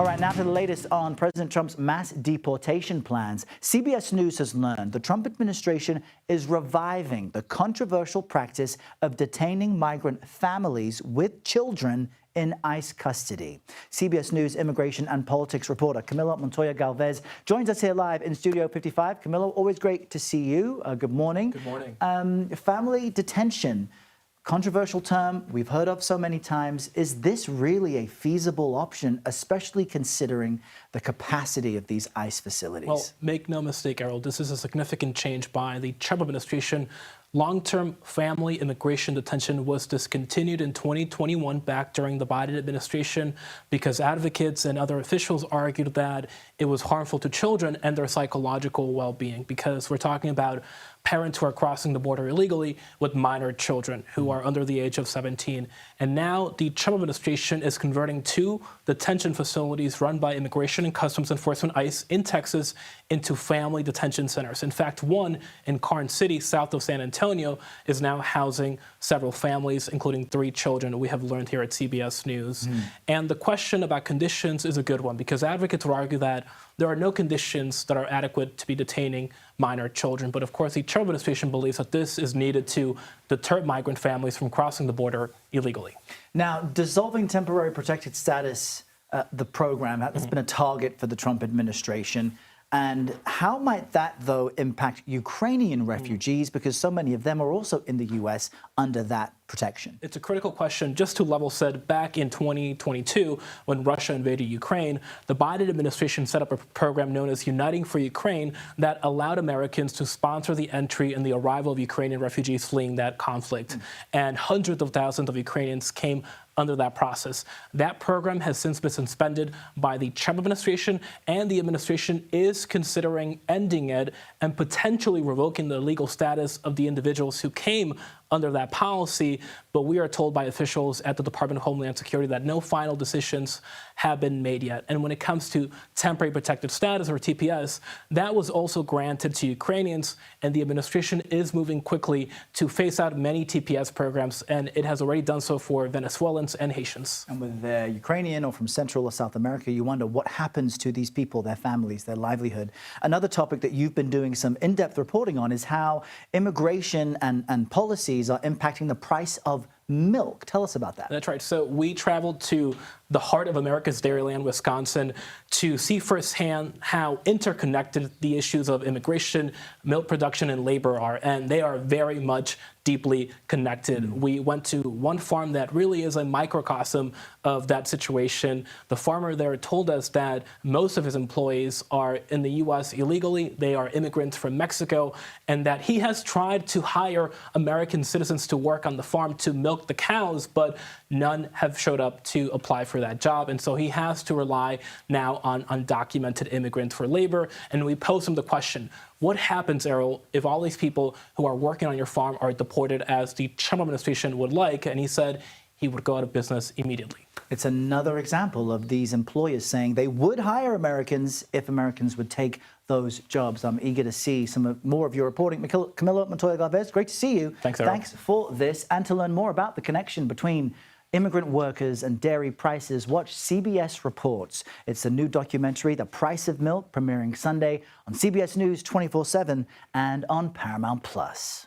All right, now to the latest on President Trump's mass deportation plans. CBS News has learned the Trump administration is reviving the controversial practice of detaining migrant families with children in ICE custody. CBS News immigration and politics reporter Camilo Montoya-Galvez joins us here live in Studio 55. Camilo, always great to see you. Good morning. Good morning. Family detention. Controversial term we've heard of so many times. Is this really a feasible option, especially considering the capacity of these ICE facilities? Well, make no mistake, Errol, this is a significant change by the Trump administration. Long-term family immigration detention was discontinued in 2021 back during the Biden administration because advocates and other officials argued that it was harmful to children and their psychological well-being, because we're talking about parents who are crossing the border illegally with minor children who are under the age of 17. And now the Trump administration is converting two detention facilities run by Immigration and Customs Enforcement, ICE, in Texas into family detention centers. In fact, one in Carn City, south of San Antonio, is now housing several families, including 3 children, we have learned here at CBS News. And the question about conditions is a good one, because advocates will argue that there are no conditions that are adequate to be detaining minor children. But of course, the Trump administration believes that this is needed to deter migrant families from crossing the border illegally. Now, dissolving temporary protected status, the program, that's been a target for the Trump administration. And how might that, though, impact Ukrainian refugees? Because so many of them are also in the U.S. under that protection. It's a critical question. Just to level set, back in 2022, when Russia invaded Ukraine, the Biden administration set up a program known as Uniting for Ukraine that allowed Americans to sponsor the entry and the arrival of Ukrainian refugees fleeing that conflict. And hundreds of thousands of Ukrainians came under that process. That program has since been suspended by the Trump administration, and the administration is considering ending it and potentially revoking the legal status of the individuals who came under that policy. But we are told by officials at the Department of Homeland Security that no final decisions have been made yet. And when it comes to temporary protected status, or TPS, that was also granted to Ukrainians, and the administration is moving quickly to phase out many TPS programs, and it has already done so for Venezuelans and Haitians. And with they're Ukrainian or from Central or South America, you wonder what happens to these people, their families, their livelihood. Another topic that you've been doing some in-depth reporting on is how immigration and policies are impacting the price of milk. Tell us about that. That's right. So we traveled to the heart of America's dairyland, Wisconsin, to see firsthand how interconnected the issues of immigration, milk production, and labor are. And they are very much deeply connected. We went to one farm that really is a microcosm of that situation. The farmer there told us that most of his employees are in the U.S. illegally. They are immigrants from Mexico, and that he has tried to hire American citizens to work on the farm to milk the cows, but none have showed up to apply for that job. And so he has to rely now on undocumented immigrants for labor. And we posed him the question, what happens, Errol, if all these people who are working on your farm are deported as the Trump administration would like? And he said he would go out of business immediately. It's another example of these employers saying they would hire Americans if Americans would take those jobs. I'm eager to see more of your reporting. Camilo Montoya-Galvez, great to see you. Thanks, Errol. Thanks for this. And to learn more about the connection between immigrant workers and dairy prices, watch CBS Reports. It's a new documentary, The Price of Milk, premiering Sunday on CBS News 24/7 and on Paramount+.